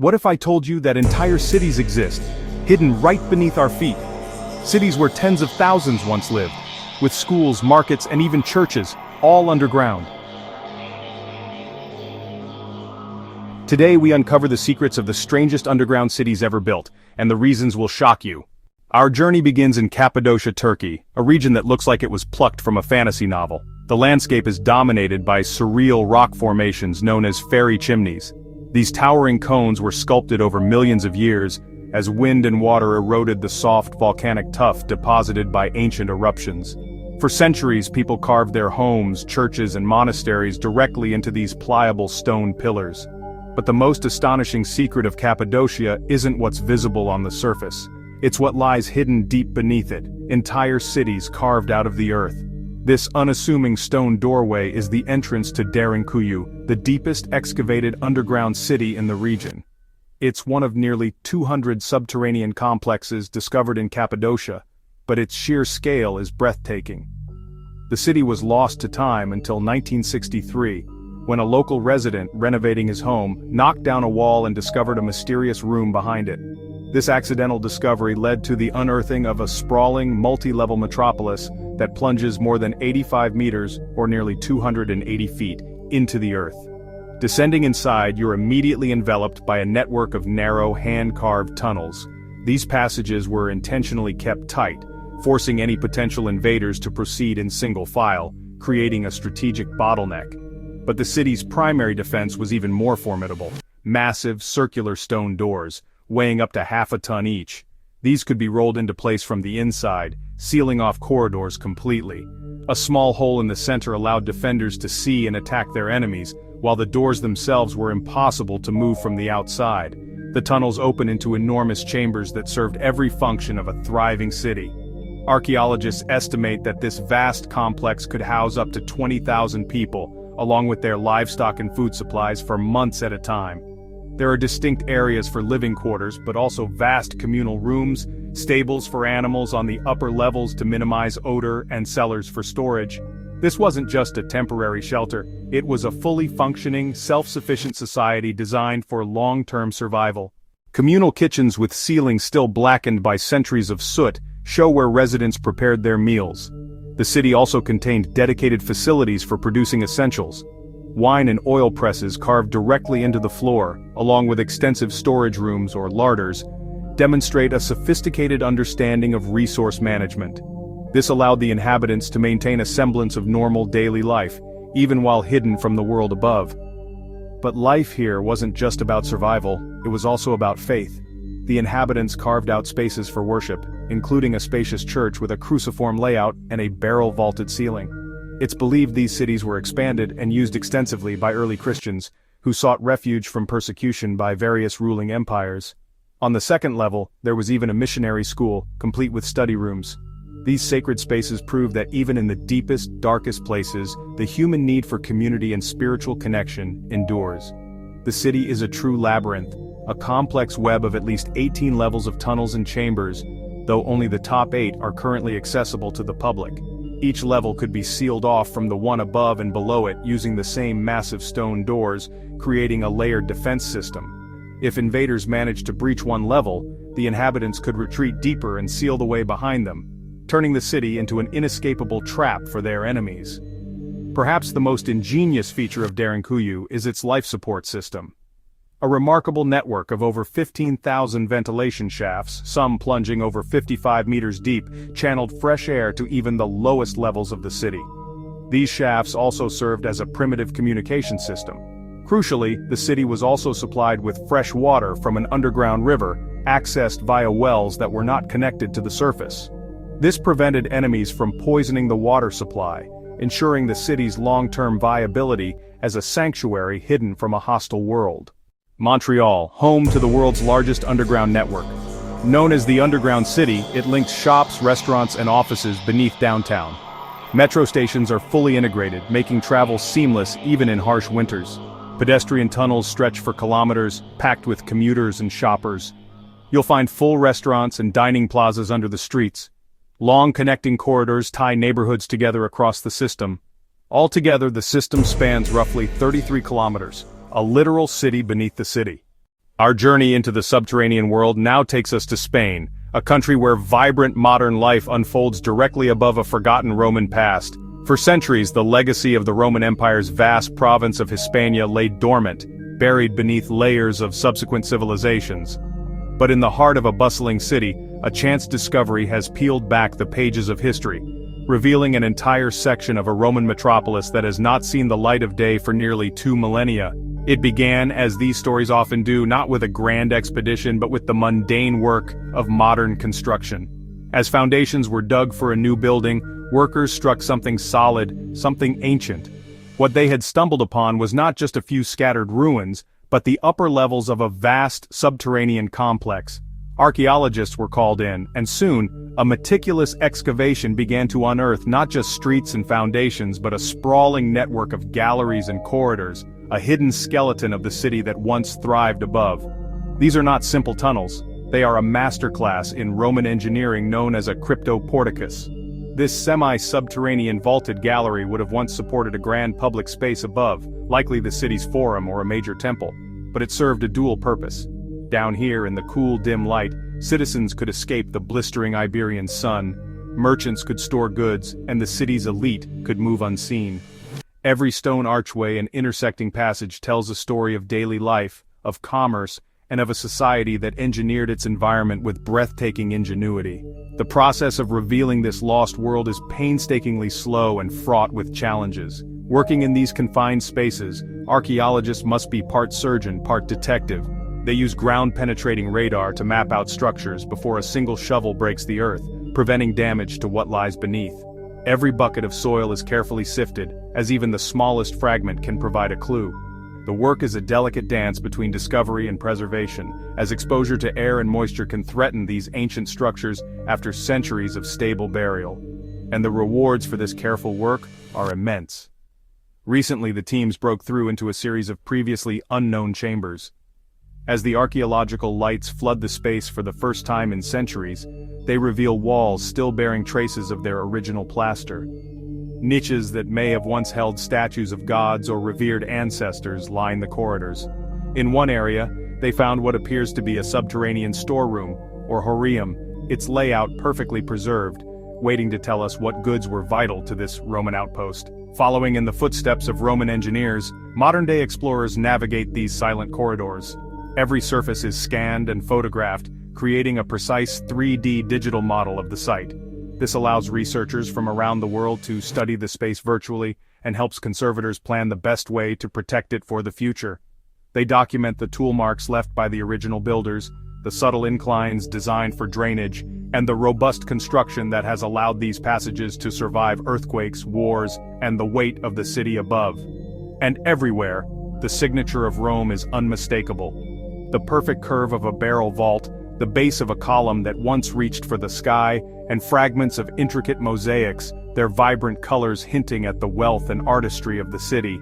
What if I told you that entire cities exist, hidden right beneath our feet? Cities where tens of thousands once lived, with schools, markets, and even churches, all underground. Today we uncover the secrets of the strangest underground cities ever built, and the reasons will shock you. Our journey begins in Cappadocia, Turkey, a region that looks like it was plucked from a fantasy novel. The landscape is dominated by surreal rock formations known as fairy chimneys. These towering cones were sculpted over millions of years, as wind and water eroded the soft volcanic tuff deposited by ancient eruptions. For centuries, people carved their homes, churches, and monasteries directly into these pliable stone pillars. But the most astonishing secret of Cappadocia isn't what's visible on the surface. It's what lies hidden deep beneath it, entire cities carved out of the earth. This unassuming stone doorway is the entrance to Derinkuyu, the deepest excavated underground city in the region. It's one of nearly 200 subterranean complexes discovered in Cappadocia, but its sheer scale is breathtaking. The city was lost to time until 1963, when a local resident renovating his home knocked down a wall and discovered a mysterious room behind it. This accidental discovery led to the unearthing of a sprawling, multi-level metropolis that plunges more than 85 meters, or nearly 280 feet, into the earth. Descending inside, you're immediately enveloped by a network of narrow, hand-carved tunnels. These passages were intentionally kept tight, forcing any potential invaders to proceed in single file, creating a strategic bottleneck. But the city's primary defense was even more formidable: massive, circular stone doors, weighing up to half a ton each. These could be rolled into place from the inside, sealing off corridors completely. A small hole in the center allowed defenders to see and attack their enemies, while the doors themselves were impossible to move from the outside. The tunnels open into enormous chambers that served every function of a thriving city. Archaeologists estimate that this vast complex could house up to 20,000 people, along with their livestock and food supplies for months at a time. There are distinct areas for living quarters, but also vast communal rooms, stables for animals on the upper levels to minimize odor, and cellars for storage. This wasn't just a temporary shelter, it was a fully functioning, self-sufficient society designed for long-term survival. Communal kitchens with ceilings still blackened by centuries of soot show where residents prepared their meals. The city also contained dedicated facilities for producing essentials. Wine and oil presses carved directly into the floor, along with extensive storage rooms or larders, demonstrate a sophisticated understanding of resource management. This allowed the inhabitants to maintain a semblance of normal daily life, even while hidden from the world above. But life here wasn't just about survival, it was also about faith. The inhabitants carved out spaces for worship, including a spacious church with a cruciform layout and a barrel-vaulted ceiling. It's believed these cities were expanded and used extensively by early Christians, who sought refuge from persecution by various ruling empires. On the second level, there was even a missionary school, complete with study rooms. These sacred spaces prove that even in the deepest, darkest places, the human need for community and spiritual connection endures. The city is a true labyrinth, a complex web of at least 18 levels of tunnels and chambers, though only the top 8 are currently accessible to the public. Each level could be sealed off from the one above and below it using the same massive stone doors, creating a layered defense system. If invaders managed to breach one level, the inhabitants could retreat deeper and seal the way behind them, turning the city into an inescapable trap for their enemies. Perhaps the most ingenious feature of Derinkuyu is its life support system. A remarkable network of over 15,000 ventilation shafts, some plunging over 55 meters deep, channeled fresh air to even the lowest levels of the city. These shafts also served as a primitive communication system. Crucially, the city was also supplied with fresh water from an underground river, accessed via wells that were not connected to the surface. This prevented enemies from poisoning the water supply, ensuring the city's long-term viability as a sanctuary hidden from a hostile world. Montreal, home to the world's largest underground network. Known as the Underground City, it links shops, restaurants, and offices beneath downtown. Metro stations are fully integrated, making travel seamless even in harsh winters. Pedestrian tunnels stretch for kilometers, packed with commuters and shoppers. You'll find full restaurants and dining plazas under the streets. Long connecting corridors tie neighborhoods together across the system. Altogether, the system spans roughly 33 kilometers, a literal city beneath the city. Our journey into the subterranean world now takes us to Spain, a country where vibrant modern life unfolds directly above a forgotten Roman past. For centuries, the legacy of the Roman Empire's vast province of Hispania lay dormant, buried beneath layers of subsequent civilizations. But in the heart of a bustling city, a chance discovery has peeled back the pages of history, revealing an entire section of a Roman metropolis that has not seen the light of day for nearly 2 millennia. It began, as these stories often do, not with a grand expedition but with the mundane work of modern construction. As foundations were dug for a new building, workers struck something solid, something ancient. What they had stumbled upon was not just a few scattered ruins, but the upper levels of a vast subterranean complex. Archaeologists were called in, and soon, a meticulous excavation began to unearth not just streets and foundations but a sprawling network of galleries and corridors, a hidden skeleton of the city that once thrived above. These are not simple tunnels. They are a masterclass in Roman engineering known as a cryptoporticus. This semi-subterranean vaulted gallery would have once supported a grand public space above, likely the city's forum or a major temple, but it served a dual purpose. Down here in the cool dim light, citizens could escape the blistering Iberian sun, merchants could store goods, and the city's elite could move unseen. Every stone archway and intersecting passage tells a story of daily life, of commerce, and of a society that engineered its environment with breathtaking ingenuity. The process of revealing this lost world is painstakingly slow and fraught with challenges. Working in these confined spaces, archaeologists must be part surgeon, part detective. They use ground-penetrating radar to map out structures before a single shovel breaks the earth, preventing damage to what lies beneath. Every bucket of soil is carefully sifted, as even the smallest fragment can provide a clue. The work is a delicate dance between discovery and preservation, as exposure to air and moisture can threaten these ancient structures after centuries of stable burial. And the rewards for this careful work are immense. Recently, the teams broke through into a series of previously unknown chambers. As the archaeological lights flood the space for the first time in centuries, they reveal walls still bearing traces of their original plaster. Niches that may have once held statues of gods or revered ancestors line the corridors. In one area, they found what appears to be a subterranean storeroom, or horium, its layout perfectly preserved, waiting to tell us what goods were vital to this Roman outpost. Following in the footsteps of Roman engineers, modern-day explorers navigate these silent corridors. Every surface is scanned and photographed, creating a precise 3D digital model of the site. This allows researchers from around the world to study the space virtually and helps conservators plan the best way to protect it for the future. They document the tool marks left by the original builders, the subtle inclines designed for drainage, and the robust construction that has allowed these passages to survive earthquakes, wars, and the weight of the city above. And everywhere, the signature of Rome is unmistakable. The perfect curve of a barrel vault, the base of a column that once reached for the sky, and fragments of intricate mosaics, their vibrant colors hinting at the wealth and artistry of the city.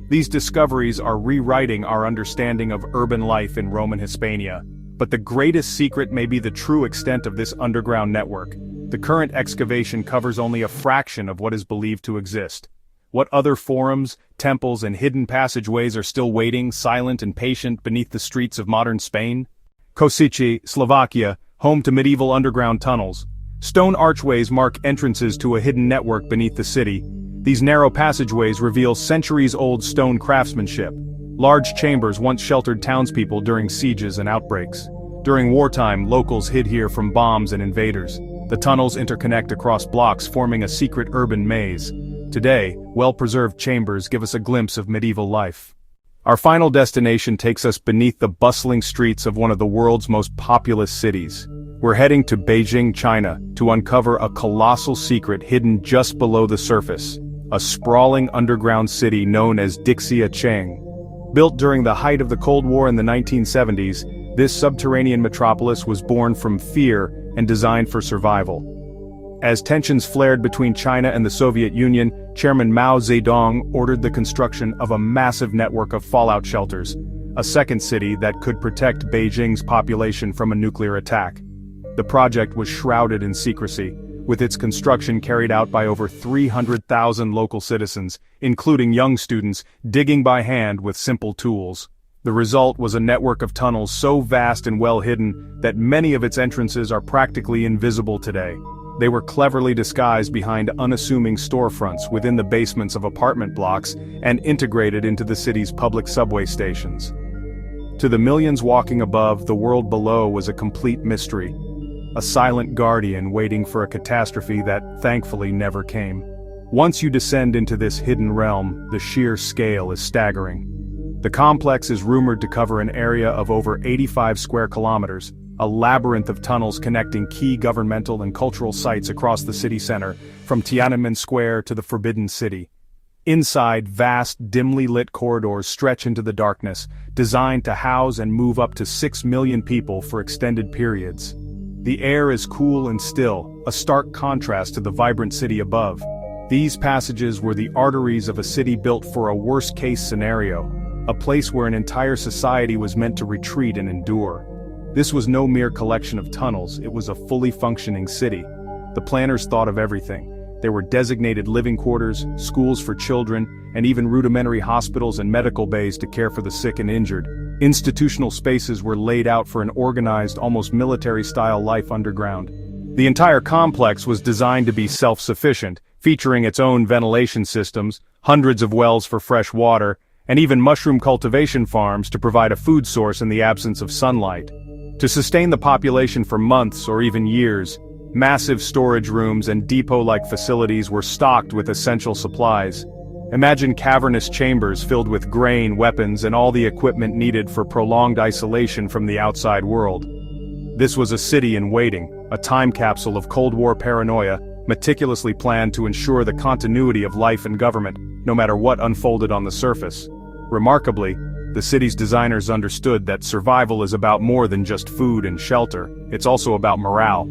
These discoveries are rewriting our understanding of urban life in Roman Hispania. But the greatest secret may be the true extent of this underground network. The current excavation covers only a fraction of what is believed to exist. What other forums, temples, and hidden passageways are still waiting, silent and patient, beneath the streets of modern Spain? Kosice, Slovakia, home to medieval underground tunnels. Stone archways mark entrances to a hidden network beneath the city. These narrow passageways reveal centuries-old stone craftsmanship. Large chambers once sheltered townspeople during sieges and outbreaks. During wartime, locals hid here from bombs and invaders. The tunnels interconnect across blocks, forming a secret urban maze. Today, well-preserved chambers give us a glimpse of medieval life. Our final destination takes us beneath the bustling streets of one of the world's most populous cities. We're heading to Beijing, China, to uncover a colossal secret hidden just below the surface. A sprawling underground city known as Dixiacheng. Built during the height of the Cold War in the 1970s, this subterranean metropolis was born from fear and designed for survival. As tensions flared between China and the Soviet Union, Chairman Mao Zedong ordered the construction of a massive network of fallout shelters, a second city that could protect Beijing's population from a nuclear attack. The project was shrouded in secrecy, with its construction carried out by over 300,000 local citizens, including young students, digging by hand with simple tools. The result was a network of tunnels so vast and well hidden that many of its entrances are practically invisible today. They were cleverly disguised behind unassuming storefronts within the basements of apartment blocks and integrated into the city's public subway stations. To the millions walking above, the world below was a complete mystery, a silent guardian waiting for a catastrophe that, thankfully, never came. Once you descend into this hidden realm, the sheer scale is staggering. The complex is rumored to cover an area of over 85 square kilometers, a labyrinth of tunnels connecting key governmental and cultural sites across the city center, from Tiananmen Square to the Forbidden City. Inside, vast, dimly lit corridors stretch into the darkness, designed to house and move up to 6 million people for extended periods. The air is cool and still, a stark contrast to the vibrant city above. These passages were the arteries of a city built for a worst-case scenario, a place where an entire society was meant to retreat and endure. This was no mere collection of tunnels, it was a fully functioning city. The planners thought of everything. There were designated living quarters, schools for children, and even rudimentary hospitals and medical bays to care for the sick and injured. Institutional spaces were laid out for an organized, almost military-style life underground. The entire complex was designed to be self-sufficient, featuring its own ventilation systems, hundreds of wells for fresh water, and even mushroom cultivation farms to provide a food source in the absence of sunlight. To sustain the population for months or even years, massive storage rooms and depot-like facilities were stocked with essential supplies. Imagine cavernous chambers filled with grain, weapons, and all the equipment needed for prolonged isolation from the outside world. This was a city in waiting, a time capsule of Cold War paranoia, meticulously planned to ensure the continuity of life and government, no matter what unfolded on the surface. Remarkably, the city's designers understood that survival is about more than just food and shelter, it's also about morale.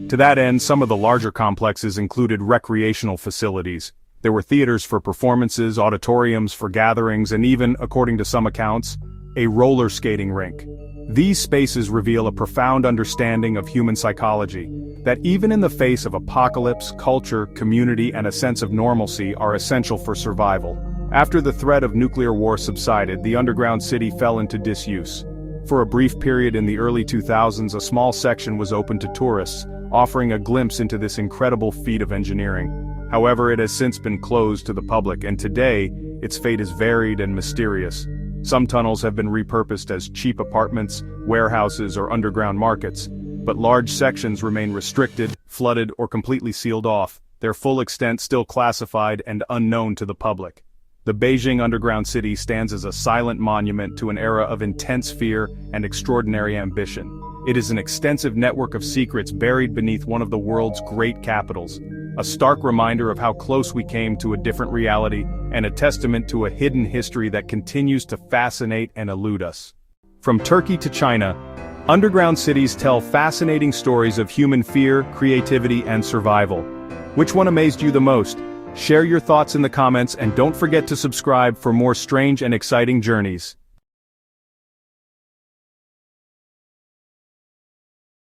To that end, some of the larger complexes included recreational facilities. There were theaters for performances, auditoriums for gatherings, and even, according to some accounts, a roller skating rink. These spaces reveal a profound understanding of human psychology, that even in the face of apocalypse, culture, community, and a sense of normalcy are essential for survival. After the threat of nuclear war subsided, the underground city fell into disuse. For a brief period in the early 2000s, a small section was open to tourists, offering a glimpse into this incredible feat of engineering. However, it has since been closed to the public, and today, its fate is varied and mysterious. Some tunnels have been repurposed as cheap apartments, warehouses, or underground markets, but large sections remain restricted, flooded, or completely sealed off, their full extent still classified and unknown to the public. The Beijing underground city stands as a silent monument to an era of intense fear and extraordinary ambition. It is an extensive network of secrets buried beneath one of the world's great capitals, a stark reminder of how close we came to a different reality, and a testament to a hidden history that continues to fascinate and elude us. From Turkey to China, underground cities tell fascinating stories of human fear, creativity, and survival. Which one amazed you the most? Share your thoughts in the comments and don't forget to subscribe for more strange and exciting journeys.